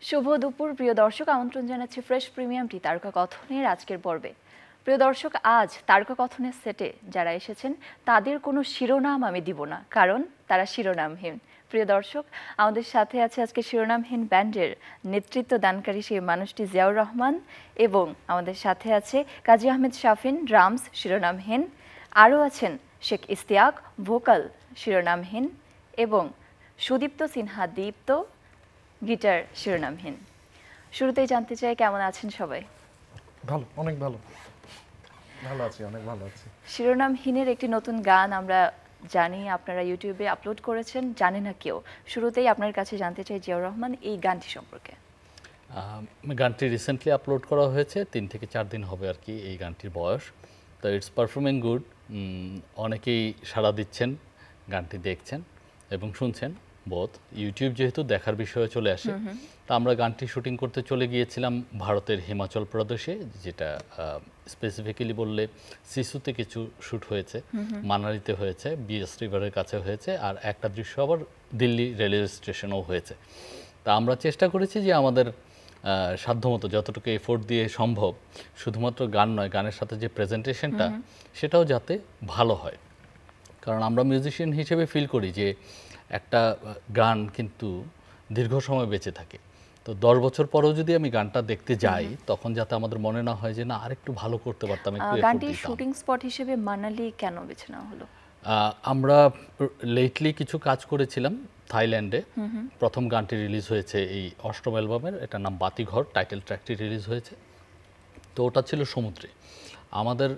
শুভ দুপুর প্রিয় দর্শক, আমন্ত্রণ জানাচ্ছি ফ্রেশ প্রিমিয়াম টি তারকা কথনের আজকের পর্বে। প্রিয় দর্শক, আজ তারকা কথনের সেটে যারা এসেছেন তাদের কোনো শিরোনাম আমি দিব না, কারণ তারা শিরোনামহীন। প্রিয় দর্শক, আমাদের সাথে আছে আজকে শিরোনামহীন ব্যান্ডের নেতৃত্ব দানকারী সেই মানুষটি জিয়াউর রহমান, এবং আমাদের সাথে আছে কাজী আহমেদ শাফিন, ড্রামস শিরোনামহীন। আরও আছেন শেখ ইস্তিয়াক, ভোকাল শিরোনামহীন, এবং সুদীপ্ত সিনহা দীপ্ত, গিটার শিরোনামহীন। শুরুতেই জানতে চাই কেমন আছেন সবাই? ভালো, অনেক ভালো। ভালো আছি, অনেক ভালো আছি। শিরোনামহীনের একটি নতুন গান আমরা জানি আপনারা ইউটিউবে আপলোড করেছেন, জানে না কেউ। শুরুতেই আপনার কাছে জানতে চাই জিয়াউর রহমান, এই গানটি সম্পর্কে। গানটি রিসেন্টলি আপলোড করা হয়েছে, 3 থেকে 4 দিন হবে আর কি এই গানটির বয়স। তো ইটস পারফর্মিং গুড, অনেকেই সাড়া দিচ্ছেন, গানটি দেখছেন এবং শুনছেন। বোথ ইউটিউব যেহেতু দেখার বিষয়ে চলে আসে, তা আমরা গানটি শুটিং করতে চলে গিয়েছিলাম ভারতের হিমাচল প্রদেশে, যেটা স্পেসিফিক্যালি বললে সিসুতে কিছু শ্যুট হয়েছে, মানালিতে হয়েছে, বিএস রিভারের কাছে হয়েছে, আর একটা দৃশ্য আবার দিল্লি রেলওয়ে স্টেশনেও হয়েছে। তা আমরা চেষ্টা করেছি যে আমাদের সাধ্যমতো যতটুকু এফোর্ট দিয়ে সম্ভব, শুধুমাত্র গান নয়, গানের সাথে যে প্রেজেন্টেশনটা সেটাও যাতে ভালো হয়। কারণ আমরা মিউজিশিয়ান হিসেবে ফিল করি যে একটা গান কিন্তু দীর্ঘ সময় বেঁচে থাকে। তো 10 বছর পরেও যদি আমি গানটা দেখতে যাই, তখন যাতে আমাদের মনে না হয় যে না আরেকটু ভালো করতে পারতাম, একটু এফোর্ট গানটির দিতাম। শুটিং স্পট হিসেবে মানালি কেন বেছে নেওয়া হলো? আমরা লেটলি কিছু কাজ করেছিলাম থাইল্যান্ডে। প্রথম গানটি রিলিজ হয়েছে এই 8ম অ্যালবামের, এটার নাম বাতিঘর, টাইটেল ট্র্যাকটি রিলিজ হয়েছে। তো ওটা ছিল সমুদ্রে। আমাদের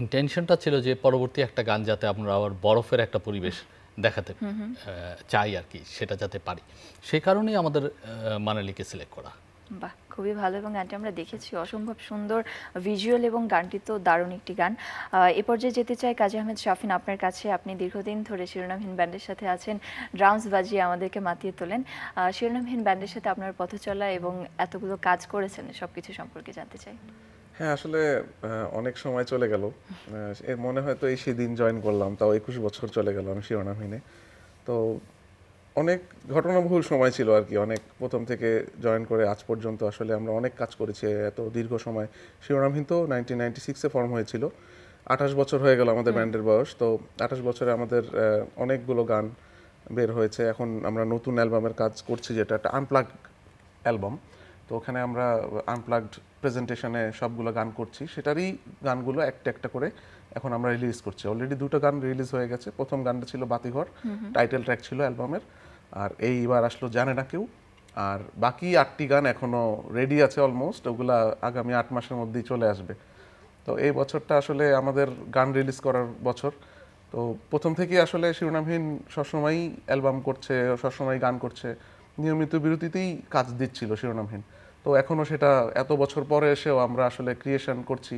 ইন্টেনশনটা ছিল যে পরবর্তী একটা গান যাতে আমরা আবার বরফের একটা পরিবেশ দেখাতে চাই আর কি, সেটা যাতে পারি। সেই কারণেই আমাদের মানালিকে সিলেক্ট করা। বাহ, খুবই ভালো। এবং গানটি আমরা দেখেছি, অসম্ভব সুন্দর ভিজুয়াল, এবং গানটি তো দারুণ একটি গান। এ পর্যায়ে যেতে চাই কাজী আহমেদ শাফিন আপনার কাছে। আপনি দীর্ঘদিন ধরে শিরোনামহীন ব্যান্ডের সাথে আছেন, ড্রামস বাজিয়ে আমাদেরকে মাতিয়ে তোলেন। শিরোনামহীন ব্যান্ডের সাথে আপনার পথ চলা এবং এতগুলো কাজ করেছেন, সবকিছু সম্পর্কে জানতে চাই। হ্যাঁ, আসলে অনেক সময় চলে গেল। এর মনে হয় তো এই সেদিন জয়েন করলাম, তাও 21 বছর চলে গেল আমি শিরোনামহীনে। তো অনেক ঘটনাবহুল সময় ছিল আর কি, অনেক প্রথম থেকে জয়েন করে আজ পর্যন্ত আসলে আমরা অনেক কাজ করেছি এত দীর্ঘ সময়। শিরোনামহীন তো 1996-এ ফর্ম হয়েছিল, 28 বছর হয়ে গেল আমাদের ব্যান্ডের বয়স। তো 28 বছরে আমাদের অনেকগুলো গান বের হয়েছে। এখন আমরা নতুন অ্যালবামের কাজ করছি, যেটা একটা আনপ্লাগড অ্যালবাম। তো ওখানে আমরা আনপ্লাগড প্রেজেন্টেশনে সবগুলো গান করছি, সেটারই গানগুলো একটা একটা করে এখন আমরা রিলিজ করছি। অলরেডি 2টা গান রিলিজ হয়ে গেছে। প্রথম গানটা ছিল বাতিঘর, টাইটেল ট্র্যাক ছিল অ্যালবামের। আর এইবার আসলো জানে না কেউ। আর বাকি 8টি গান এখনো রেডি আছে অলমোস্ট, ওগুলা আগামী 8 মাসের মধ্যেই চলে আসবে। তো এই বছরটা আসলে আমাদের গান রিলিজ করার বছর। তো প্রথম থেকেই আসলে শিরোনামহীন সবসময়ই অ্যালবাম করছে, সবসময় গান করছে, নিয়মিত বিরতিতেই কাজ দিচ্ছিল শিরোনামহীন। তো এখনও সেটা এত বছর পরে এসেও আমরা আসলে ক্রিয়েশন করছি,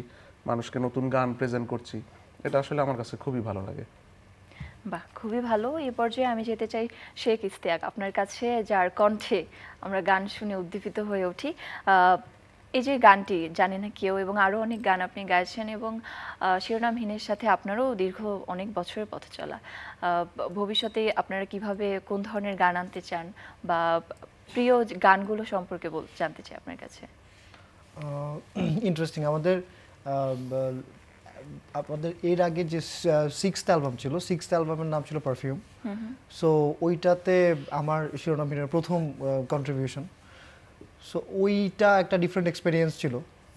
মানুষকে নতুন গান প্রেজেন্ট করছি। এটা আসলে আমার কাছে খুবই ভালো লাগে। বাহ, খুবই ভালো। এই পর্যায়ে আমি যেতে চাই শেখ ইস্তিয়াক আপনার কাছে, যার কণ্ঠে আমরা গান শুনে উদ্দীপিত হয়ে উঠি। এই যে গানটি জানে না কেউ এবং আরও অনেক গান আপনি গাইছেন, এবং শিরোনামহীনের সাথে আপনারও দীর্ঘ অনেক বছরের পথ চলা। ভবিষ্যতে আপনারা কিভাবে কোন ধরনের গান আনতে চান, বা প্রিয় গানগুলো সম্পর্কে জানতে চাই আপনার কাছে। ইন্টারেস্টিং। আমাদের এর আগে যে 6th অ্যালবাম ছিল, 6th অ্যালবামের নাম ছিল পারফিউম। সো ওইটাতে আমার শিরোনামহীনের প্রথম কন্ট্রিবিউশন। সো ওইটা একটা ডিফারেন্ট এক্সপিরিয়েন্স ছিল।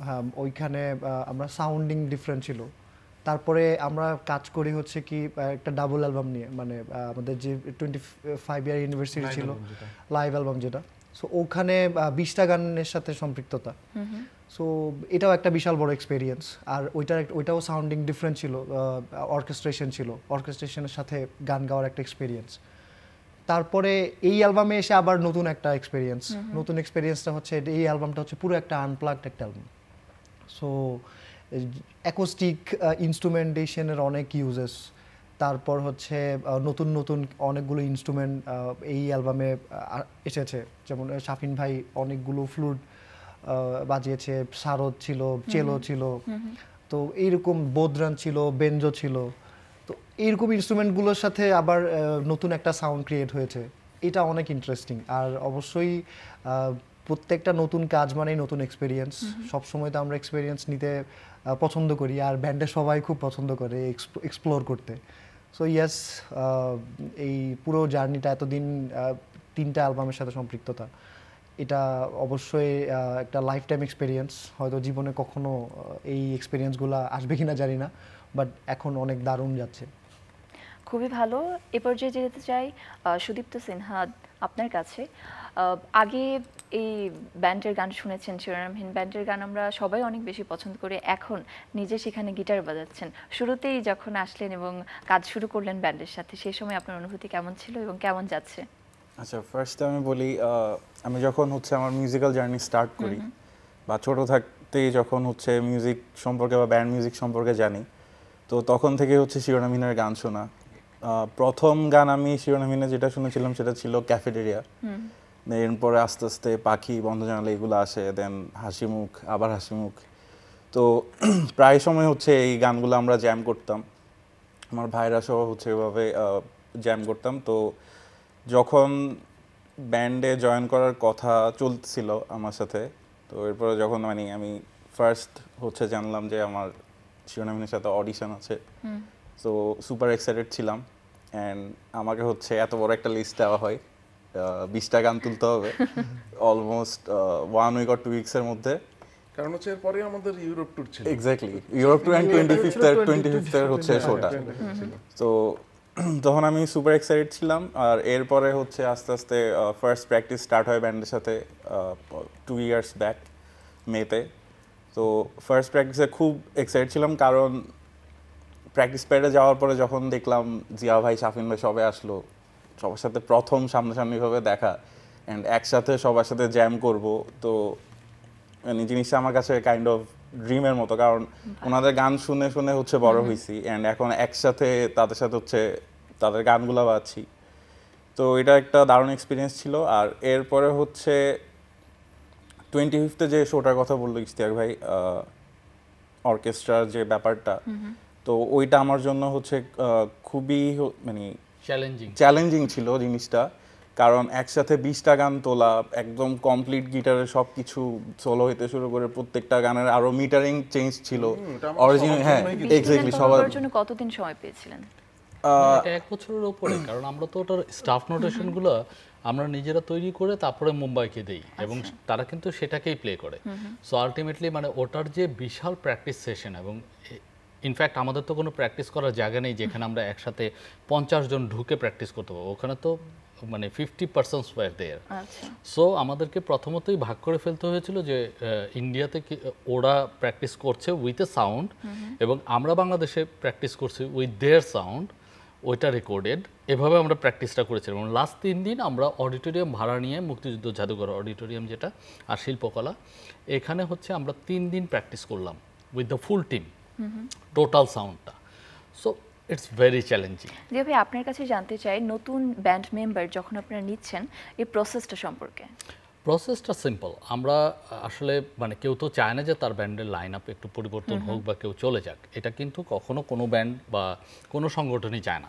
হ্যাঁ, ওইখানে আমরা সাউন্ডিং ডিফারেন্ট ছিল। তারপরে আমরা কাজ করি হচ্ছে কি একটা ডাবল অ্যালবাম নিয়ে, মানে আমাদের যে 25 ইয়ার ইউনিভার্সিটি ছিল, লাইভ অ্যালবাম যেটা। সো ওখানে 20টা গানের সাথে সম্পৃক্ততা। সো এটাও একটা বিশাল বড় এক্সপিরিয়েন্স। আর ওইটাও সাউন্ডিং ডিফারেন্ট ছিল, অর্কেস্ট্রেশন ছিল, অর্কেস্ট্রেশনের সাথে গান গাওয়ার একটা এক্সপিরিয়েন্স। তারপরে এই অ্যালবামে এসে আবার নতুন একটা এক্সপিরিয়েন্স। নতুন এক্সপিরিয়েন্সটা হচ্ছে এই অ্যালবামটা হচ্ছে পুরো একটা আনপ্লাগড একটা অ্যালবাম। সো অ্যাকোস্টিক ইনস্ট্রুমেন্টেশনের অনেক ইউজেস, তারপর হচ্ছে নতুন নতুন অনেকগুলো ইনস্ট্রুমেন্ট এই অ্যালবামে এসেছে। যেমন শাফিন ভাই অনেকগুলো ফ্লুট বাজিয়েছে, সারদ ছিল, চেলো ছিল, তো এইরকম বোদরান ছিল, বেঞ্জো ছিল। তো এইরকম ইনস্ট্রুমেন্টগুলোর সাথে আবার নতুন একটা সাউন্ড ক্রিয়েট হয়েছে, এটা অনেক ইন্টারেস্টিং। আর অবশ্যই প্রত্যেকটা নতুন কাজ মানেই নতুন এক্সপিরিয়েন্স। সবসময় তো আমরা এক্সপিরিয়েন্স নিতে পছন্দ করি, আর ব্যান্ডে সবাই খুব পছন্দ করে এক্সপ্লোর করতে। সো ইয়েস, এই পুরো জার্নিটা এতদিন 3টা অ্যালবামের সাথে সম্পৃক্ততা, এটা অবশ্যই একটা লাইফ টাইম এক্সপিরিয়েন্স। হয়তো জীবনে কখনো এই এক্সপিরিয়েন্সগুলো আসবে কিনা জানি না, বাট এখন অনেক দারুণ যাচ্ছে। খুবই ভালো। এ পর্যায়ে যেতে চাই সুদীপ্ত সিনহা আপনার কাছে। আগে এই ব্যান্ডের গান শুনেছেন, শিরোনামহীন ব্যান্ডের গান আমরা সবাই অনেক বেশি পছন্দ করি। এখন নিজে সেখানে গিটার বাজাচ্ছেন, শুরুতেই যখন আসলেন এবং কাজ শুরু করলেন ব্যান্ডের সাথে, সেই সময় আপনার অনুভূতি কেমন ছিল এবং কেমন যাচ্ছে? আচ্ছা, ফার্স্টে আমি বলি, আমি যখন হচ্ছে আমার মিউজিক্যাল জার্নি স্টার্ট করি বা ছোট থাকতেই যখন হচ্ছে মিউজিক সম্পর্কে বা ব্যান্ড মিউজিক সম্পর্কে জানি, তো তখন থেকে হচ্ছে শিরোনামহীনের গান শোনা। প্রথম গান আমি শিরোনামহীনে যেটা শুনেছিলাম সেটা ছিল ক্যাফেটেরিয়া। এরপরে আস্তে আস্তে পাখি, বন্ধ জানালা এগুলো আসে, দেন হাসিমুখ, আবার হাসিমুখ। তো প্রায় সময় হচ্ছে এই গানগুলো আমরা জ্যাম করতাম, আমার ভাইরা সহ হচ্ছে এভাবে জ্যাম করতাম। তো যখন ব্যান্ডে জয়েন করার কথা চলছিল আমার সাথে, তো এরপরে যখন মানে আমি ফার্স্ট হচ্ছে জানলাম যে আমার শিরোনামহীনের সাথে অডিশন আছে, তো সুপার এক্সাইটেড ছিলাম। অ্যান্ড আমাকে হচ্ছে এত বড় একটা লিস্ট দেওয়া হয়, 20টা গান তুলতে হবে অলমোস্ট 1 উইক or 2 উইক্সের মধ্যে। কারণ হচ্ছে এরপরে আমাদের ইউরোপ ট্যুর ছিল। Exactly, Europe tour and 25th হচ্ছে শোটা। তো তখন আমি সুপার এক্সাইটেড ছিলাম। আর এরপরে হচ্ছে আস্তে আস্তে ফার্স্ট প্র্যাকটিস স্টার্ট হয় ব্যান্ডের সাথে 2 ইয়ার্স ব্যাক মেতে। তো ফার্স্ট প্র্যাকটিসে খুব এক্সাইটেড ছিলাম, কারণ প্র্যাকটিস প্যাডে যাওয়ার পরে যখন দেখলাম জিয়া ভাই, শাফিন ভাই সবাই আসলো, সবার সাথে প্রথম সামনাসামনিভাবে দেখা অ্যান্ড একসাথে সবার সাথে জ্যাম করব, তো মানে জিনিসটা আমার কাছে কাইন্ড অফ ড্রিমের মতো। কারণ ওনাদের গান শুনে শুনে হচ্ছে বড় হয়েছি, অ্যান্ড এখন একসাথে তাদের সাথে হচ্ছে তাদের গানগুলো বাজছি। তো এটা একটা দারুণ এক্সপিরিয়েন্স ছিল। আর এরপরে হচ্ছে 25th যে শোটার কথা বললো ইশতিয়াক ভাই, অর্কেস্ট্রার যে ব্যাপারটা, তো ওইটা আমার জন্য হচ্ছে খুবই মানে চ্যালেঞ্জিং ছিল জিনিসটা। কারণ একসাথে 20টা গান তোলা, একদম কমপ্লিট গিটারের সব কিছু সোলো হইতে শুরু করে প্রত্যেকটা গানের আরো মিটারিং চেঞ্জ ছিল অরিজিনাল। হ্যাঁ, এক্স্যাক্টলি। সবার জন্য কতদিন সময় পেয়েছিলেন? এটা 1 বছরের উপরে, কারণ আমরা তো ওটার স্টাফ নোটেশনগুলো আমরা নিজেরা তৈরি করে তারপরে মুম্বাইকে দেই, এবং তারা কিন্তু সেটাকেই প্লে করে। সো আলটিমেটলি মানে ওটার যে বিশাল প্র্যাকটিস সেশন, এবং ইনফ্যাক্ট আমাদের তো কোনো প্র্যাকটিস করার জায়গা নেই যেখানে আমরা একসাথে 50 জন ঢুকে প্র্যাকটিস করতে পারবো। ওখানে তো মানে 50% ওয়্যার দেয়ার। সো আমাদেরকে প্রথমতই ভাগ করে ফেলতে হয়েছিল যে ইন্ডিয়াতে ওরা প্র্যাকটিস করছে উইথ এ সাউন্ড, এবং আমরা বাংলাদেশে প্র্যাকটিস করছি উইথ দেয়ার সাউন্ড, ওইটা রেকর্ডেড। এভাবে আমরা প্র্যাকটিসটা করেছিলাম। এবং লাস্ট 3 দিন আমরা অডিটোরিয়াম ভাড়া নিয়ে, মুক্তিযুদ্ধ জাদুঘর অডিটোরিয়াম যেটা আর শিল্পকলা, এখানে হচ্ছে আমরা 3 দিন প্র্যাকটিস করলাম with the full team, total সাউন্ডটা। So it's very challenging. যে ভাই আপনার কাছে জানতে চাই, নতুন ব্যান্ড মেম্বার যখন আপনারা নিচ্ছেন, এই প্রসেসটা সম্পর্কে। প্রসেসটা সিম্পল। আমরা আসলে মানে কেউ তো চায় না যে তার ব্যান্ডের লাইন আপ একটু পরিবর্তন হোক বা কেউ চলে যাক, এটা কিন্তু কখনো কোনো ব্যান্ড বা কোনো সংগঠনই চায় না।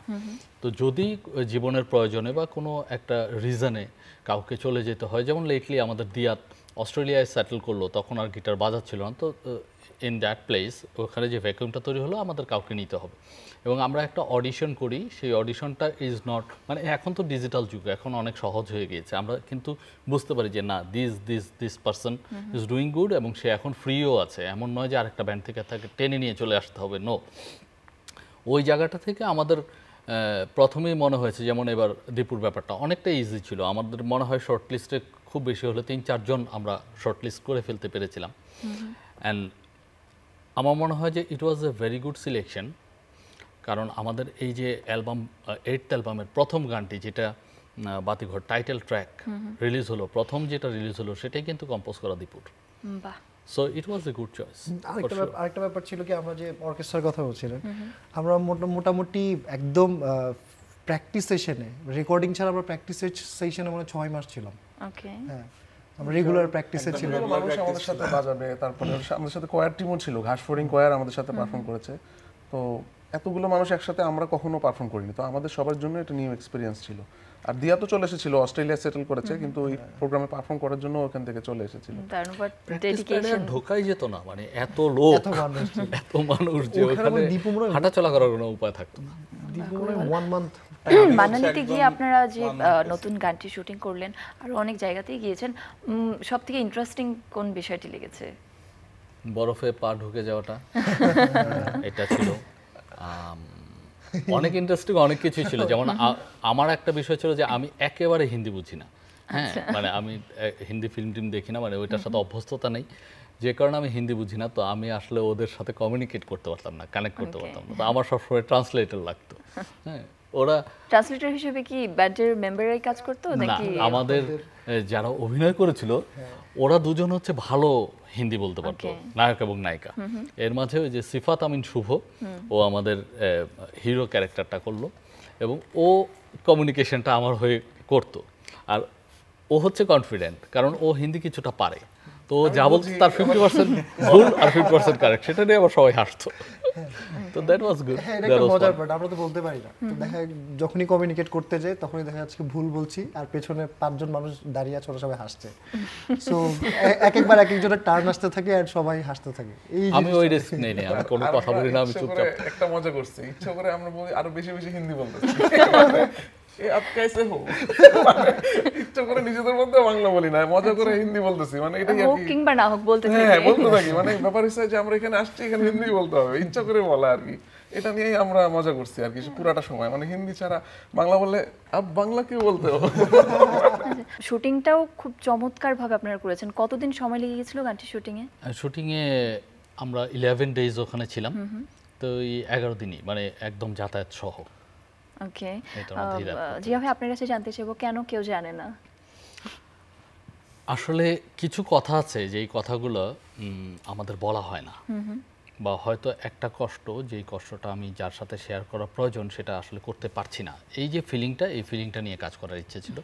তো যদি জীবনের প্রয়োজনে বা কোনো একটা রিজনে কাউকে চলে যেতে হয়, যেমন লেটলি আমাদের দিয়াত অস্ট্রেলিয়ায় সেটেল করলো, তখন আর গিটার বাজাচ্ছিল না, তো ইন দ্যাট প্লেস ওখানে যে ভ্যাকুয়ামটা তৈরি হলো, আমাদের কাউকে নিতে হবে। এবং আমরা একটা অডিশন করি, সেই অডিশনটা ইজ নট মানে, এখন তো ডিজিটাল যুগ, এখন অনেক সহজ হয়ে গিয়েছে, আমরা কিন্তু বুঝতে পারি যে না, this person is doing good, এবং সে এখন ফ্রিও আছে। এমন নয় যে আরেকটা ব্যান্ড থেকে তাকে টেনে নিয়ে চলে আসতে হবে, নো। ওই জায়গাটা থেকে আমাদের প্রথমেই মনে হয়েছে, যেমন এবার দীপুর ব্যাপারটা অনেকটা ইজি ছিল। আমাদের মনে হয় শর্ট লিস্টে খুব বেশি হলে 3-4 জন আমরা শর্ট লিস্ট করে ফেলতে পেরেছিলাম। অ্যান্ড আমার মনে হয় যে ইট ওয়াজ এ ভেরি গুড সিলেকশন, কারণ আমাদের এই যে অ্যালবাম, 8th অ্যালবামের প্রথম গানটি যেটা বাতিঘর টাইটেল ট্র্যাক রিলিজ হলো, প্রথম যেটা রিলিজ হলো, সেটাই কিন্তু কম্পোজ করা দীপুর। বাহ। So it was a good choice. আরেকটা ব্যাপার ছিল কি, আমরা যে অর্কেস্ট্রার কথা বলছিলেন, আমরা মোটামুটি একদম প্র্যাকটিস সেশনে, রেকর্ডিং ছাড়া আমরা প্র্যাকটিস সেশনে মানে 6 মাস ছিলাম। ওকে। হ্যাঁ, আমরা রেগুলার প্র্যাকটিসে ছিলাম। মানুষ আমাদের সাথে বাজাবে, তারপরে আমাদের সাথে কোয়ার টিমও ছিল, ঘাসফড়িং কোয়ার আমাদের সাথে পারফর্ম করেছে। তো এতগুলো মানুষ একসাথে আমরা কখনো পারফর্ম করিনি, তো আমাদের সবার জন্য এটা নিউ এক্সপিরিয়েন্স ছিল। আর দিয়া তো চলে এসেছিল, অস্ট্রেলিয়া সেটেল করেছে, কিন্তু ওই প্রোগ্রামে পারফর্ম করার জন্য ওখান থেকে চলে এসেছিল। তার উপর প্র্যাকটিস প্যাডে ডেডিকেশন। ঢোকাই যেত না, মানে এত লোক এত মানুষ ছিল। এত মানুষ যে ওখানে ওখানে আমার দীপু মনে হয়- হাঁটাচলা করার কোনো উপায় থাকতো না। দীপু মনে হয় 1 মান্থ মানালিতে গিয়ে আপনারা যে নতুন গানটি শুটিং করলেন, আর অনেক জায়গাতেই গিয়েছেন, সব থেকে ইন্টারেস্টিং কোন বিষয়টি লেগেছে? বরফে পা ঢুকে যাওয়াটা এটা ছিল অনেক ইন্টারেস্টিং, অনেক কিছু ছিল। যেমন আমার একটা বিষয় ছিল যে আমি একেবারে হিন্দি বুঝি না, হ্যাঁ, মানে আমি হিন্দি ফিল্ম টিম দেখি না, মানে ওইটার সাথে অভ্যস্ততা নেই, যে কারণে আমি হিন্দি বুঝি না। তো আমি আসলে ওদের সাথে কমিউনিকেট করতে পারতাম না, কানেক্ট করতে পারতাম না। তো আমার সবসময় ট্রান্সলেটর লাগতো। হ্যাঁ, ওরা ট্রান্সলেটর হিসেবে কি ব্যান্ডের মেম্বাররাই কাজ করতো না, নাকি? আমাদের যারা অভিনয় করেছিল ওরা দুজন হচ্ছে ভালো হিন্দি বলতে পারতো, নায়ক এবং নায়িকা। এর মাঝে ওই যে সিফাত আমিন শুভ, ও আমাদের হিরো ক্যারেক্টারটা করলো এবং ও কমিউনিকেশনটা আমার হয়ে করতো। আর ও হচ্ছে কনফিডেন্ট, কারণ ও হিন্দি কিছুটা পারে। তো যা বলতো তার 50% ভুল আর 50% কারেক্ট, সেটা নিয়ে আবার সবাই হাসতো। তো দ্যাট ওয়াজ গুড। হ্যাঁ, এটা একটা মজার পার্ট, আমরা তো বলতে পারি না। তো দেখা যায় যখনই কমিউনিকেট করতে যাই তখনই দেখা যাচ্ছে ভুল বলছি আর পেছনে 5 জন মানুষ দাঁড়িয়ে আছে, ওরা সবাই হাসছে। সো একবার এক একজনের টার্ন আসতে থাকে আর সবাই হাসতে থাকে। এই আমি ওই রিস্ক নেই না, আমি কোনো কথা বলি না, আমি চুপচাপ। একটা মজা করছি, ইচ্ছা করে আমরা বলি আরো বেশি বেশি হিন্দি বলতেছি, এ আপ कैसे हो, ইচ্ছা করে নিজেদের মধ্যে বাংলা বলি না, মজা করে হিন্দি বলতেছি, মানে এটাই আর হোক কি। কিংবা না হোক বলতে হ্যাঁ, থাকি। বলতে থাকি, মানে ব্যাপার হচ্ছে যে আমরা এখানে আসছি, এখানে হিন্দি বলতে হবে, ইচ্ছা করে বলা আর কি। এটা নিয়েই আমরা মজা করছি আর কি পুরাটা সময়, মানে হিন্দি ছাড়া বাংলা বললে আপ বাংলা কি বলতে হবে। শুটিংটাও খুব চমৎকার ভাবে আপনারা করেছেন। কতদিন সময় লেগে গেছিল গানটি শুটিং এ? শুটিংয়ে আমরা 11 ডেজ ওখানে ছিলাম। তো এই 11 দিনই, মানে একদম যাতায়াত সহ। ওকে, এটার মধ্যেই জিয়া ভাই আপনার কাছে জানতে চাইবো, কেন কেউ জানে না? আসলে কিছু কথা আছে যেই কথাগুলো আমাদের বলা হয় না, বা হয়তো একটা কষ্ট, যেই কষ্টটা আমি যার সাথে শেয়ার করা প্রয়োজন সেটা আসলে করতে পারছি না। এই যে ফিলিংটা, এই ফিলিংটা নিয়ে কাজ করার ইচ্ছে ছিল,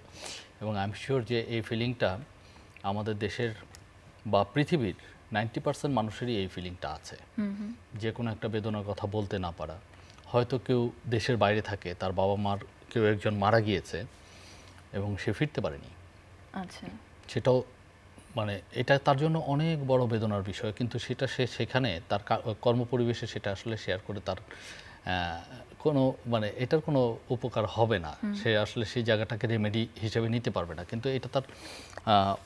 এবং আই এম শিওর যে এই ফিলিংটা আমাদের দেশের বা পৃথিবীর 90% মানুষেরই এই ফিলিংটা আছে। যে কোনো একটা বেদনার কথা বলতে না পারা, হয়তো কেউ দেশের বাইরে থাকে, তার বাবা মার কেউ একজন মারা গিয়েছে এবং সে ফিরতে পারেনি, আচ্ছা, সেটাও মানে এটা তার জন্য অনেক বড় বেদনার বিষয়, কিন্তু সেটা সে সেখানে তার কর্মপরিবেশে সেটা আসলে শেয়ার করে তার কোনো মানে এটার কোনো উপকার হবে না, সে আসলে সেই জায়গাটাকে রেমেডি হিসেবে নিতে পারবে না, কিন্তু এটা তার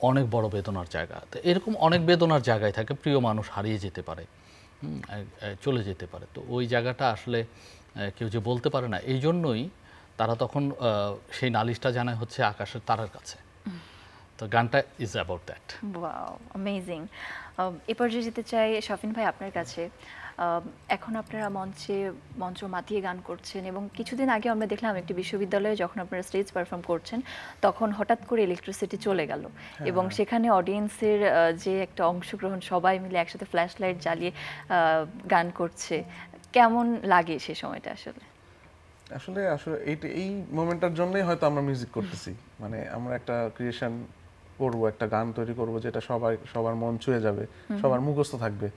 অনেক বড় বেদনার জায়গা। তো এরকম অনেক বেদনার জায়গায় থাকে, প্রিয় মানুষ হারিয়ে যেতে পারে, চলে যেতে পারে। তো ওই জায়গাটা আসলে কেউ যে বলতে পারে না, এই জন্যই তারা তখন সেই নালিশটা জানায় হচ্ছে আকাশের তারার কাছে। তো গানটা is about that. Wow, amazing. এ পর্যায়ে যেতে চাই শফিন ভাই আপনার কাছে। এখন আপনারা মঞ্চ মাতিয়ে গান করছেন, এবং কিছুদিন আগে আমরা দেখলাম একটি বিশ্ববিদ্যালয়ে যখন আপনারা স্টেজ পারফর্ম করছেন তখন হঠাৎ করে ইলেকট্রিসিটি চলে গেল, এবং সেখানে অডিয়েন্সের যে একটা অংশগ্রহণ, সবাই মিলে একসাথে ফ্ল্যাশ লাইট জ্বালিয়ে গান করছে, কেমন লাগে সে সময়টা? আসলে আসলে এই মোমেন্টটার জন্যই হয়তো আমরা মিউজিক করতেছি, মানে আমরা একটা ক্রিয়েশন করব, একটা গান তৈরি করব যেটা সবার মন ছুঁয়ে যাবে, সবার মুখস্থ থাকবে।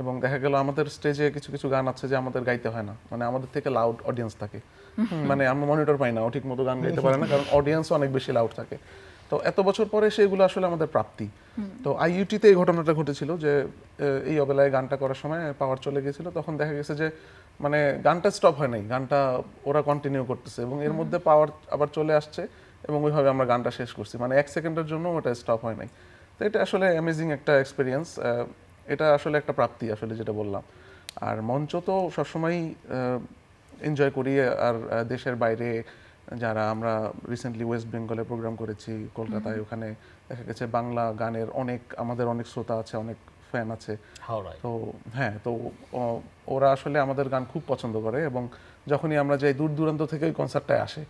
এবং দেখা গেল আমাদের স্টেজে কিছু কিছু গান আছে যে আমাদের গাইতে হয় না, মানে আমাদের থেকে লাউড অডিয়েন্স থাকে, মানে আমরা মনিটর পাই না, ও ঠিক মতো গান গাইতে পারে না, কারণ অডিয়েন্স অনেক বেশি লাউড থাকে। তো এত বছর পরে সেগুলো আসলে আমাদের প্রাপ্তি। তো আইইউটিতে এই ঘটনাটা ঘটেছিল যে এই অবেলায় গানটা করার সময় পাওয়ার চলে গিয়েছিল, তখন দেখা গেছে যে মানে গানটা স্টপ হয় নাই, গানটা ওরা কন্টিনিউ করতেছে, এবং এর মধ্যে পাওয়ার আবার চলে আসছে, এবং ওইভাবে আমরা গানটা শেষ করছি, মানে 1 সেকেন্ডের জন্য ওটা স্টপ হয় নাই। তো এটা আসলে অ্যামেজিং একটা এক্সপিরিয়েন্স, এটা আসলে একটা প্রাপ্তি আসলে যেটা বললাম। আর মঞ্চ তো সবসময়ই এনজয় করি, আর দেশের বাইরে যারা আমরা রিসেন্টলি ওয়েস্ট বেঙ্গলে প্রোগ্রাম করেছি কলকাতায়, ওখানে দেখা গেছে বাংলা গানের আমাদের অনেক শ্রোতা আছে, অনেক ফ্যান আছে। তো হ্যাঁ, তো ওরা আসলে আমাদের গান খুব পছন্দ করে, এবং যখনই আমরা যাই দূর দূরান্ত থেকে ওই কনসার্টটায় আসে,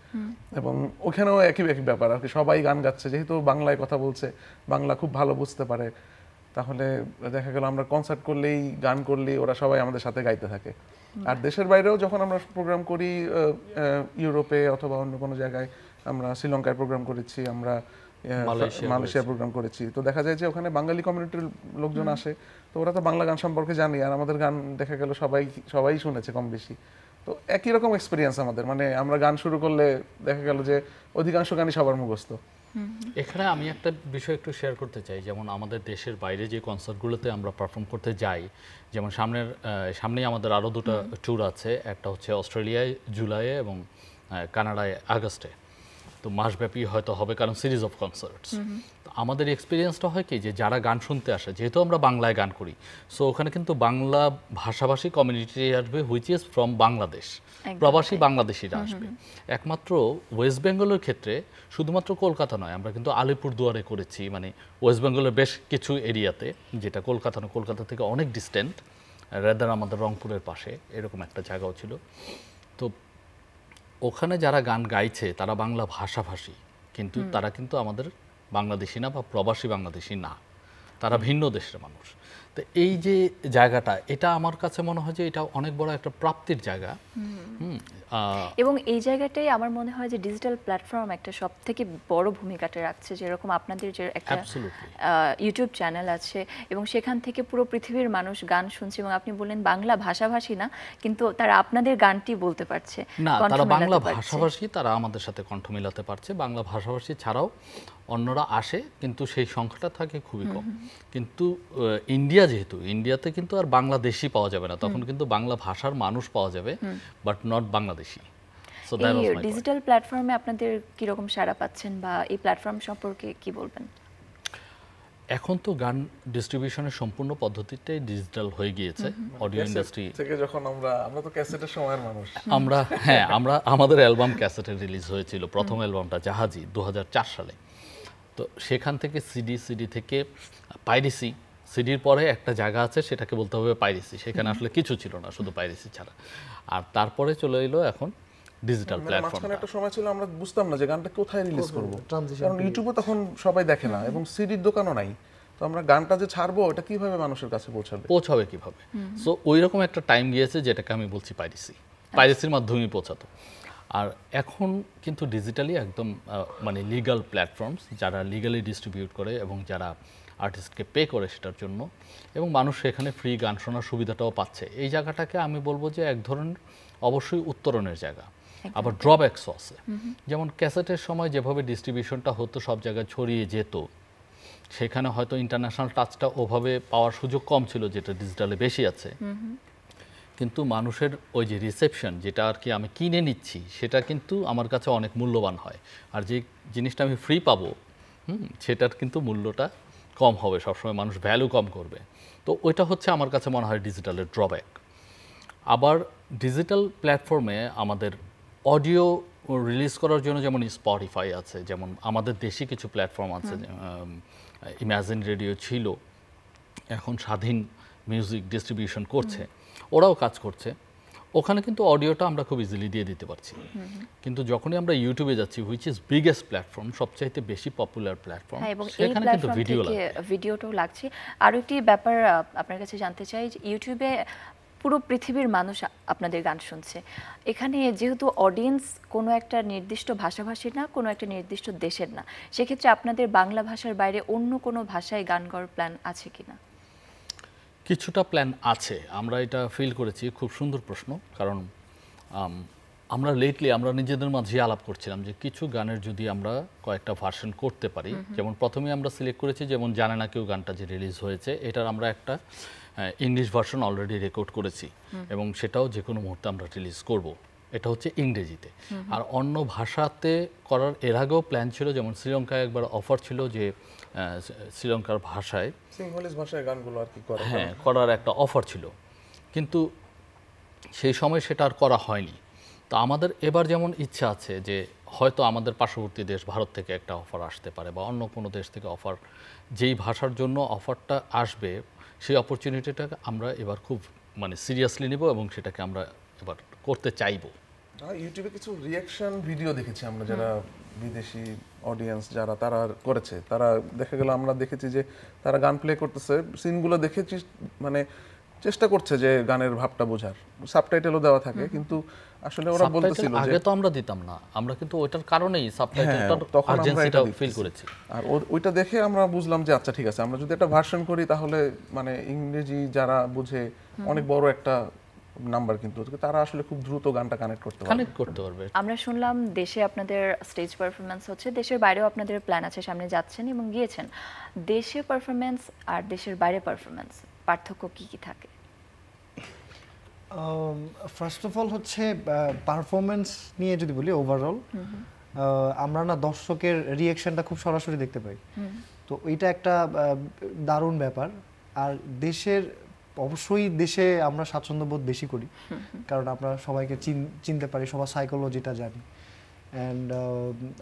এবং ওখানেও একই ব্যাপার আর কি, সবাই গান গাচ্ছে, যেহেতু বাংলায় কথা বলছে, বাংলা খুব ভালো বুঝতে পারে, তাহলে দেখা গেল আমরা কনসার্ট করলেই, গান করলেই ওরা সবাই আমাদের সাথে গাইতে থাকে। আর দেশের বাইরেও যখন আমরা প্রোগ্রাম করি, ইউরোপে অথবা অন্য কোনো জায়গায়, আমরা শ্রীলঙ্কায় প্রোগ্রাম করেছি, আমরা মালয়েশিয়া প্রোগ্রাম করেছি, তো দেখা যায় যে ওখানে বাঙালি কমিউনিটির লোকজন আসে, তো ওরা তো বাংলা গান সম্পর্কে জানে, আর আমাদের গান দেখা গেল সবাই শুনেছে কম বেশি, তো একই রকম এক্সপিরিয়েন্স আমাদের, মানে আমরা গান শুরু করলে দেখা গেল যে অধিকাংশ গানই সবার মুখস্থ। এখানে আমি একটা বিষয় একটু শেয়ার করতে চাই, যেমন আমাদের দেশের বাইরে যে কনসার্টগুলোতে আমরা পারফর্ম করতে যাই, যেমন সামনেই আমাদের আরও দুটো ট্যুর আছে, একটা হচ্ছে অস্ট্রেলিয়ায় জুলাইয়ে এবং কানাডায় আগস্টে। তো মাসব্যাপী হয়তো হবে, কারণ সিরিজ অফ কনসার্টস। আমাদের এক্সপিরিয়েন্সটা হয় কি, যে যারা গান শুনতে আসে, যেহেতু আমরা বাংলায় গান করি, সো ওখানে কিন্তু বাংলা ভাষাভাষী কমিউনিটি আসবে, হুইচ ইজ ফ্রম বাংলাদেশ, প্রবাসী বাংলাদেশিরা আসবে। একমাত্র ওয়েস্ট বেঙ্গলের ক্ষেত্রে শুধুমাত্র কলকাতা নয়, আমরা কিন্তু আলিপুরদুয়ারে করেছি, মানে ওয়েস্ট বেঙ্গলের বেশ কিছু এরিয়াতে, যেটা কলকাতা নয়, কলকাতা থেকে অনেক ডিস্টেন্ট, রেদার আমাদের রংপুরের পাশে এরকম একটা জায়গাও ছিল। তো ওখানে যারা গান গাইছে তারা বাংলা ভাষাভাষী, কিন্তু তারা কিন্তু আমাদের বাংলাদেশি না বা প্রবাসী বাংলাদেশি না, তারা ভিন্ন দেশের মানুষ। তো এই যে জায়গাটা, এটা আমার কাছে মনে হয় যে এটা অনেক বড় একটা প্রাপ্তির জায়গা। এবং এই জায়গাটাই আমার মনে হয় যে ডিজিটাল প্ল্যাটফর্ম একটা সব থেকে বড় ভূমিকাটা রাখছে। যেরকম আপনাদের যে একটা ইউটিউব চ্যানেল আছে এবং সেখান থেকে পুরো পৃথিবীর মানুষ গান শুনছে, এবং আপনি বললেন বাংলা ভাষাভাষী না, কিন্তু তারা আপনাদের গানটি বলতে পারছে না, তারা বাংলা ভাষাভাষী, তারা আমাদের সাথে কণ্ঠ মেলাতে পারছে। বাংলা ভাষাভাষী ছাড়াও অন্যরা আসে, কিন্তু সেই সংখ্যাটা থাকে খুবই কম। কিন্তু ইন্ডিয়া, যেহেতু ইন্ডিয়াতে কিন্তু আর বাংলাদেশি পাওয়া যাবে না, তখন কিন্তু বাংলা ভাষার মানুষ পাওয়া যাবে, but not Bangladeshi. So that was my digital প্ল্যাটফর্মে আপনাদের কি রকম সাড়া পাচ্ছেন, বা এই প্ল্যাটফর্ম সম্পর্কে কি বলবেন? এখন তো গান ডিস্ট্রিবিউশনের সম্পূর্ণ পদ্ধতিটাই ডিজিটাল হয়ে গিয়েছে। অডিও ইন্ডাস্ট্রি থেকে যখন আমরা তো ক্যাসেটের সময়ের মানুষ, আমরা আমাদের অ্যালবাম ক্যাসেটে রিলিজ হয়েছিল, প্রথম অ্যালবামটা জাহাজি 2004 সালে। তো সেখান থেকে সিডি থেকে পাইরেসি, সিডির পরে একটা জায়গা আছে সেটাকে বলতে হবে পাইরেসি, সেখানে আসলে কিছু ছিল না, শুধু পাইরেসি ছাড়া। আর তারপরে চলে এলো এখন ডিজিটাল প্ল্যাটফর্ম। মাঝখানে একটা সময় ছিল আমরা বুঝতাম না যে গানটা কোথায় রিলিজ করব, কারণ ইউটিউবে তখন সবাই দেখে না এবং সিডির দোকানও নাই। তো আমরা গানটা যে ছাড়বো এটা কিভাবে মানুষের কাছে পৌঁছাবে কিভাবে। সো ওই রকম একটা টাইম গিয়েছে, যেটাকে আমি বলছি পাইরেসির মাধ্যমেই পৌঁছাতো। আর এখন কিন্তু ডিজিটালি একদম মানে লিগ্যাল প্ল্যাটফর্মস, যারা লিগ্যালি ডিস্ট্রিবিউট করে এবং যারা আর্টিস্টকে পে করে সেটার জন্য, এবং মানুষ সেখানে ফ্রি গান শোনার সুবিধাটাও পাচ্ছে। এই জায়গাটাকে আমি বলবো যে এক ধরনের অবশ্যই উত্তরণের জায়গা, আবার ড্রব্যাকসও আছে। যেমন ক্যাসেটের সময় যেভাবে ডিস্ট্রিবিউশনটা হতো, সব জায়গায় ছড়িয়ে যেত, সেখানে হয়তো ইন্টারন্যাশনাল টাচটা ওভাবে পাওয়ার সুযোগ কম ছিল, যেটা ডিজিটালে বেশি আছে। কিন্তু মানুষের ওই যে রিসেপশন, যেটা আর কি আমি কিনে নিচ্ছি, সেটা কিন্তু আমার কাছে অনেক মূল্যবান হয়। আর যে জিনিসটা আমি ফ্রি পাবো, সেটার কিন্তু মূল্যটা কম হবে, সবসময় মানুষ ভ্যালু কম করবে। তো ওইটা হচ্ছে আমার কাছে মনে হয় ডিজিটালের ড্রব্যাক। আবার ডিজিটাল প্ল্যাটফর্মে আমাদের অডিও রিলিজ করার জন্য যেমন স্পটিফাই আছে, যেমন আমাদের দেশি কিছু প্ল্যাটফর্ম আছে, ইমাজিন রেডিও ছিল, এখন স্বাধীন মিউজিক ডিস্ট্রিবিউশন করছে, ওরাও কাজ করছে। ওখানে কিন্তু অডিওটা আমরা খুব ইজিলি দিয়ে দিতে পারছি। কিন্তু যখনই আমরা ইউটিউবে যাচ্ছি, হুইচ ইজ বিগেস্ট প্ল্যাটফর্ম, সবচাইতে বেশি পপুলার প্ল্যাটফর্ম, সেখানে কিন্তু ভিডিওটাও লাগছে। আরও একটি ব্যাপার আপনার কাছে জানতে চাই, যে ইউটিউবে পুরো পৃথিবীর মানুষ আপনাদের গান শুনছে, এখানে যেহেতু অডিয়েন্স কোনো একটা নির্দিষ্ট ভাষাভাষীর না, কোনো একটা নির্দিষ্ট দেশের না, সেক্ষেত্রে আপনাদের বাংলা ভাষার বাইরে অন্য কোনো ভাষায় গান গাওয়ার প্ল্যান আছে কিনা? কিছুটা প্ল্যান আছে, আমরা এটা ফিল করেছি। খুব সুন্দর প্রশ্ন, কারণ আমরা লেটলি আমরা নিজেদের মাঝে আলাপ করছিলাম যে কিছু গানের যদি আমরা কয়েকটা ভার্সন করতে পারি। যেমন প্রথমে আমরা সিলেক্ট করেছি, যেমন জানে না কেউ গানটা যে রিলিজ হয়েছে, এটার আমরা একটা ইংলিশ ভার্সন অলরেডি রেকর্ড করেছি, এবং সেটাও যে কোনো মুহূর্তে আমরা রিলিজ করব। এটা হচ্ছে ইংরেজিতে। আর অন্য ভাষাতে করার এর আগেও প্ল্যান ছিল, যেমন শ্রীলঙ্কায় একবার অফার ছিল যে শ্রীলঙ্কার ভাষায়, সিংহলিস ভাষায় গানগুলো আর কি করার একটা অফার ছিল, কিন্তু সেই সময় সেটা আর করা হয়নি। তো আমাদের এবার যেমন ইচ্ছা আছে যে হয়তো আমাদের পার্শ্ববর্তী দেশ ভারত থেকে একটা অফার আসতে পারে, বা অন্য কোনো দেশ থেকে অফার, যেই ভাষার জন্য অফারটা আসবে সেই অপরচুনিটিটাকে আমরা এবার খুব মানে সিরিয়াসলি নেব, এবং সেটাকে আমরা এবার করতে চাইবো। ইউটিউবে কিছু রিঅ্যাকশন ভিডিও দেখেছি আমরা, যারা বিদেশি অডিয়েন্স যারা তারা করেছে, তারা দেখা গেল আমরা দেখেছি যে তারা গান প্লে করতেছে, সিনগুলো দেখেছি, মানে চেষ্টা করছে যে গানের ভাবটা বোঝার, সাবটাইটেলও দেওয়া থাকে, কিন্তু আসলে ওরা বলতেছিল যে আগে তো আমরা দিতাম না, আমরা কিন্তু ওইটার কারণেই সাবটাইটেলটার আর্জেন্সিটা ফিল করেছি। আর ওইটা দেখে আমরা বুঝলাম যে আচ্ছা ঠিক আছে, আমরা যদি একটা ভার্সন করি তাহলে মানে ইংরেজি যারা বুঝে অনেক বড় একটা নাম্বার, কিন্তু তারা আসলে খুব দ্রুত গানটা কানেক্ট করতে পারে। কানেক্ট করতে পারবে। আমরা শুনলাম দেশে আপনাদের স্টেজ পারফরমেন্স হচ্ছে, দেশের বাইরেও আপনাদের প্ল্যান আছে, সামনে যাচ্ছেন এবং গিয়েছেন। দেশে পারফরমেন্স আর দেশের বাইরে পারফরমেন্স পার্থক্য কি কি থাকে? ফার্স্ট অফ অল হচ্ছে পারফরমেন্স নিয়ে যদি বলি ওভারঅল, আমরা না দর্শকের রিয়াকশনটা খুব সরাসরি দেখতে পাই, তো এটা একটা দারুণ ব্যাপার। আর দেশের অবশ্যই দেশে আমরা স্বাচ্ছন্দ্য বোধ বেশি করি, কারণ আমরা সবাইকে চিনতে পারি, সবার সাইকোলজিটা জানি। অ্যান্ড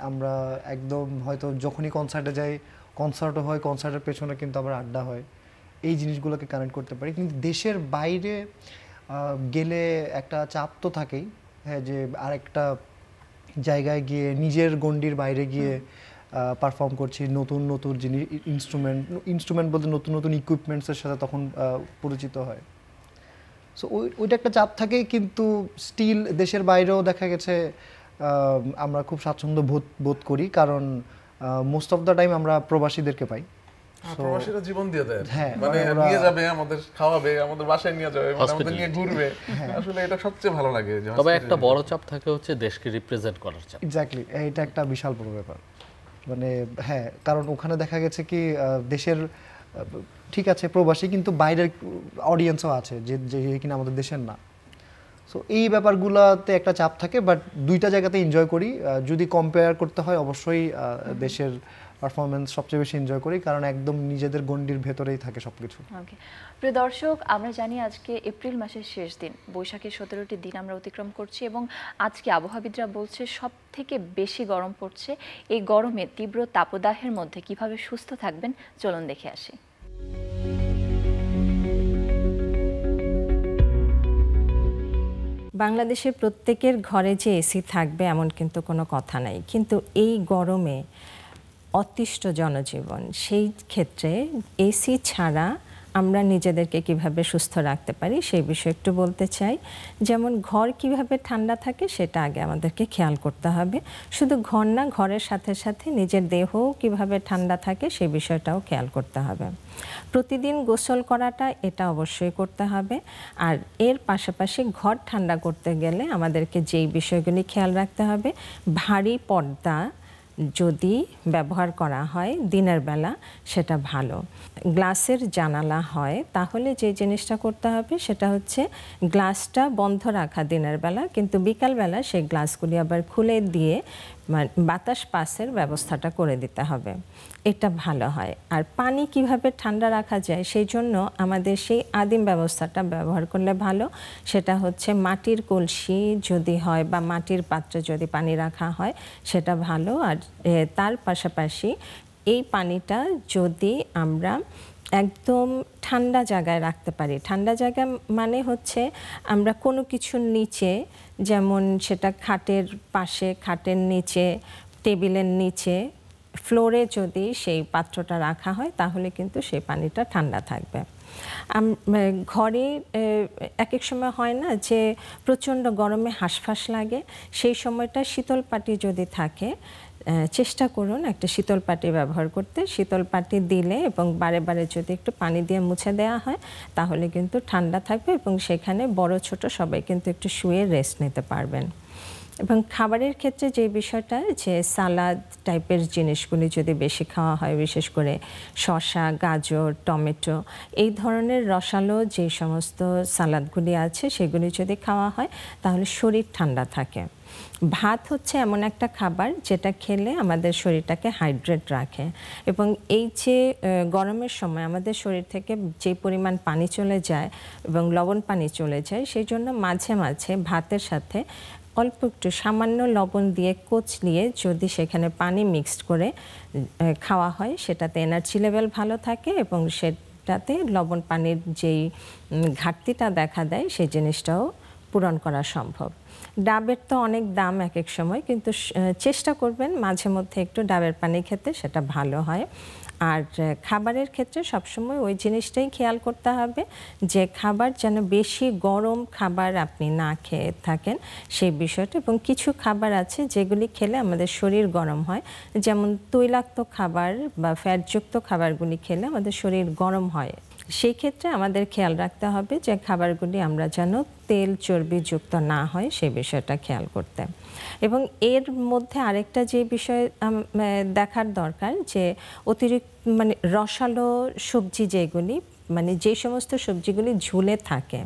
আমরা একদম হয়তো যখনই কনসার্টে যাই, কনসার্টও হয়, কনসার্টের পেছনে কিন্তু আবার আড্ডা হয়, এই জিনিসগুলোকে কানেক্ট করতে পারি। কিন্তু দেশের বাইরে গেলে একটা চাপ তো থাকেই, হ্যাঁ, যে আরেকটা জায়গায় গিয়ে নিজের গণ্ডির বাইরে গিয়ে পারফর্ম করছি, নতুন নতুন জিনিস, ইনস্ট্রুমেন্ট বলতে নতুন নতুন ইকুইপমেন্টসের সাথে তখন পরিচিত হয়। সো ওইটা একটা চাপ থাকে, কিন্তু স্টিল দেশের বাইরেও দেখা গেছে আমরা খুব স্বাচ্ছন্দ্য বোধ করি, কারণ মোস্ট অফ দ্য টাইম আমরা প্রবাসীদেরকে পাই। প্রবাসীরা জীবন দিয়ে দেয়, হ্যাঁ, মানে নিয়ে যাবে, আমাদের খাওয়াবে, আমাদের বাসায় নিয়ে যাবে, আমাদের নিয়ে ঘুরবে। আসলে এটা সবচেয়ে ভালো লাগে। তবে একটা বড় চাপ থাকে হচ্ছে দেশকে রিপ্রেজেন্ট করার চাপ। এক্স্যাক্টলি, এটা একটা বিশাল বড় ব্যাপার। মানে হ্যাঁ, কারণ ওখানে দেখা গেছে কি দেশের ঠিক আছে প্রবাসী, কিন্তু বাইরের অডিয়েন্সও আছে যে কিনা আমাদের দেশের না। সো এই ব্যাপারগুলোতে একটা চাপ থাকে, বাট দুইটা জায়গাতে এনজয় করি। যদি কম্পেয়ার করতে হয় অবশ্যই দেশের পারফরমেন্স সবচেয়ে বেশি এনজয় করি, কারণ একদম নিজেদের গণ্ডির ভেতরেই থাকে সবকিছু। ওকে, প্রিয় দর্শক, আমরা জানি আজকে এপ্রিল মাসের শেষ দিন, বৈশাখের 17টি দিন আমরা অতিক্রম করছি এবং আজকে আবহাওয়াবিদরা বলছে সব থেকে বেশি গরম পড়ছে। এই গরমে তীব্র তাপদাহের মধ্যে কিভাবে সুস্থ থাকবেন চলুন দেখে আসি। বাংলাদেশের প্রত্যেকের ঘরে যে এসি থাকবে এমন কিন্তু কোনো কথা নাই, কিন্তু এই গরমে অতিষ্ঠ জনজীবন, সেই ক্ষেত্রে এসি ছাড়া আমরা নিজেদেরকে কিভাবে সুস্থ রাখতে পারি সেই বিষয়ে একটু বলতে চাই। যেমন ঘর কিভাবে ঠান্ডা থাকে সেটা আগে আমাদেরকে খেয়াল করতে হবে। শুধু ঘর না, ঘরের সাথে সাথে নিজের দেহও কিভাবে ঠান্ডা থাকে সেই বিষয়টাও খেয়াল করতে হবে। প্রতিদিন গোসল করাটা এটা অবশ্যই করতে হবে। আর এর পাশাপাশি ঘর ঠান্ডা করতে গেলে আমাদেরকে যেই বিষয়গুলি খেয়াল রাখতে হবে, ভারী পর্দা যদি ব্যবহার করা হয় দিনের বেলা সেটা ভালো। গ্লাসের জানালা হয় তাহলে যে জিনিসটা করতে হবে সেটা হচ্ছে গ্লাসটা বন্ধ রাখা দিনের বেলা, কিন্তু বিকালবেলা সেই গ্লাসগুলি আবার খুলে দিয়ে বাতাস পাসের ব্যবস্থাটা করে দিতে হবে, এটা ভালো হয়। আর পানি কিভাবে ঠান্ডা রাখা যায় সেই জন্য আমাদের সেই আদিম ব্যবস্থাটা ব্যবহার করলে ভালো। সেটা হচ্ছে মাটির কলসি যদি হয় বা মাটির পাত্রে যদি পানি রাখা হয় সেটা ভালো। আর তার পাশাপাশি এই পানিটা যদি আমরা একদম ঠান্ডা জায়গায় রাখতে পারি, ঠান্ডা জায়গা মানে হচ্ছে আমরা কোনো কিছুর নিচে, যেমন সেটা খাটের পাশে, খাটের নিচে, টেবিলের নিচে, ফ্লোরে যদি সেই পাত্রটা রাখা হয় তাহলে কিন্তু সেই পানিটা ঠান্ডা থাকবে। ঘরে এক এক সময় হয় না যে প্রচণ্ড গরমে হাঁসফাঁস লাগে, সেই সময়টা শীতল পাটি যদি থাকে চেষ্টা করুন একটা শীতল পাটি ব্যবহার করতে। শীতল পাটি দিলে এবং বারে বারে যদি একটু পানি দিয়ে মুছে দেওয়া হয় তাহলে কিন্তু ঠান্ডা থাকবে এবং সেখানে বড় ছোট সবাই কিন্তু একটু শুয়ে রেস্ট নিতে পারবেন। এবং খাবারের ক্ষেত্রে যে বিষয়টা, যে সালাদ টাইপের জিনিসগুলি যদি বেশি খাওয়া হয়, বিশেষ করে শসা, গাজর, টমেটো, এই ধরনের রসালো যে সমস্ত সালাদগুলি আছে সেগুলি যদি খাওয়া হয় তাহলে শরীর ঠান্ডা থাকে। ভাত হচ্ছে এমন একটা খাবার যেটা খেলে আমাদের শরীরটাকে হাইড্রেট রাখে এবং এই যে গরমের সময় আমাদের শরীর থেকে যে পরিমাণ পানি চলে যায় এবং লবণ পানি চলে যায়, সেই জন্য মাঝে মাঝে ভাতের সাথে অল্প একটু সামান্য লবণ দিয়ে কচলিয়ে যদি সেখানে পানি মিক্সড করে খাওয়া হয় সেটাতে এনার্জি লেভেল ভালো থাকে এবং সেটাতে লবণ পানির যেই ঘাটতিটা দেখা দেয় সেই জিনিসটাও পূরণ করা সম্ভব। ডাবের তো অনেক দাম এক এক সময়, কিন্তু চেষ্টা করবেন মাঝে মধ্যে একটু ডাবের পানি খেতে, সেটা ভালো হয়। আর খাবারের ক্ষেত্রে সবসময় ওই জিনিসটাই খেয়াল করতে হবে যে খাবার যেন বেশি গরম খাবার আপনি না খেয়ে থাকেন সেই বিষয়টা। এবং কিছু খাবার আছে যেগুলি খেলে আমাদের শরীর গরম হয়, যেমন তৈলাক্ত খাবার বা ফ্যাটযুক্ত খাবারগুলি খেলে আমাদের শরীর গরম হয়। সেই ক্ষেত্রে আমাদের খেয়াল রাখতে হবে যে খাবারগুলি আমরা যেন তেল চর্বিযুক্ত না হয় সেই বিষয়টা খেয়াল করতে। এবং এর মধ্যে আরেকটা যে বিষয় দেখার দরকার যে অতিরিক্ত মানে রসালো সবজি যেগুলি মানে যে সমস্ত সবজিগুলি ঝুলে থাকে,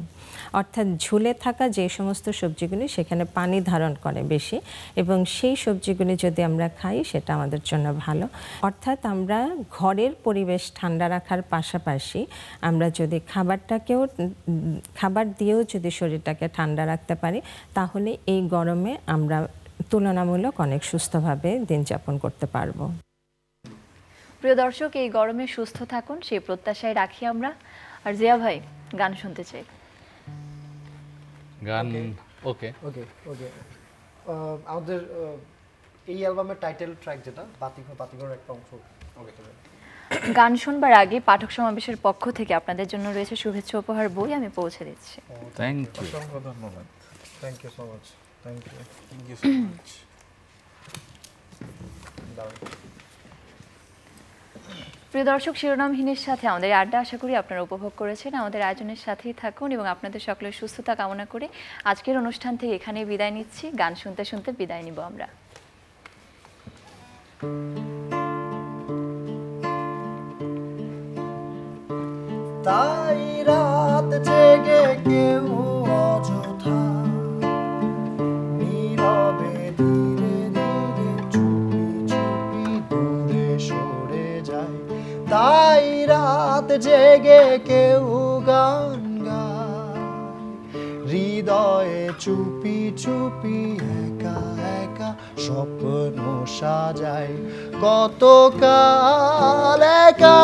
অর্থাৎ ঝুলে থাকা যে সমস্ত সবজিগুলি সেখানে পানি ধারণ করে বেশি, এবং সেই সবজিগুলি যদি আমরা খাই সেটা আমাদের জন্য ভালো। অর্থাৎ আমরা ঘরের পরিবেশ ঠান্ডা রাখার পাশাপাশি আমরা যদি খাবার দিয়েও যদি শরীরটাকে ঠান্ডা রাখতে পারি তাহলে এই গরমে আমরা তুলনামূলক অনেক সুস্থভাবে দিন যাপন করতে পারবো। প্রিয় দর্শক, এই গরমে সুস্থ থাকুন সেই প্রত্যাশায় রাখি আমরা। আর জিয়া ভাই, গান শুনতে চাই। গান ওকে ওকে ওকে আমাদের এই অ্যালবামের টাইটেল ট্র্যাক যেটা বাতিঘর একটা অংশ। গান শুনবার আগে পাঠক সমাবেশের পক্ষ থেকে আপনাদের জন্য রয়েছে শুভেচ্ছা উপহার বই, আমি পৌঁছে দিচ্ছি। Thank you. অসংখ্য ধন্যবাদ। Thank you so much. Thank you so much. প্রিয় দর্শক, শিরোনামহীনের সাথে আমাদের আড্ডা আশা করি আপনারা উপভোগ করেছেন। আমাদের আয়োজনের সাথেই থাকুন এবং আপনাদের সকলের সুস্থতা কামনা করে আজকের অনুষ্ঠান থেকে এখানে বিদায় নিচ্ছি। গান শুনতে শুনতে বিদায় নিব আমরা। তাই রাত জেগে কেউ অযথা নীরবে ধীরে ধীরে চুপি চুপি দূরে সরে যায়। তাই রাত জেগে কেউ গান গায় হৃদয়ে চুপি চুপি একা একা স্বপ্ন সাজায়। কতকাল একা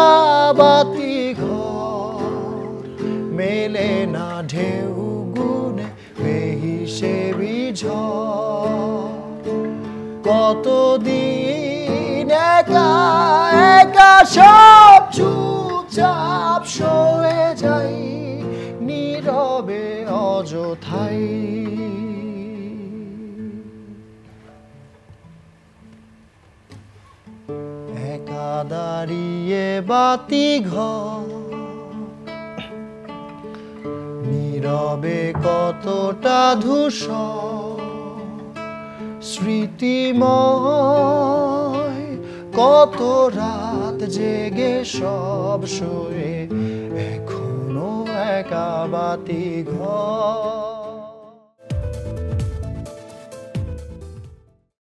বাতি ঘর মেলে না ঢেউ গুনে বেহিসেবি ঝড়। কতদিন একা একা সব চুপচাপ সয়ে যাই নীরবে অযথাই। একা দাঁড়িয়ে বাতি ঘর নীরবে কতটা ধূসর স্মৃতিময়। কত রাত জেগে সব শোয়ে এখনো একা বাতি ঘর।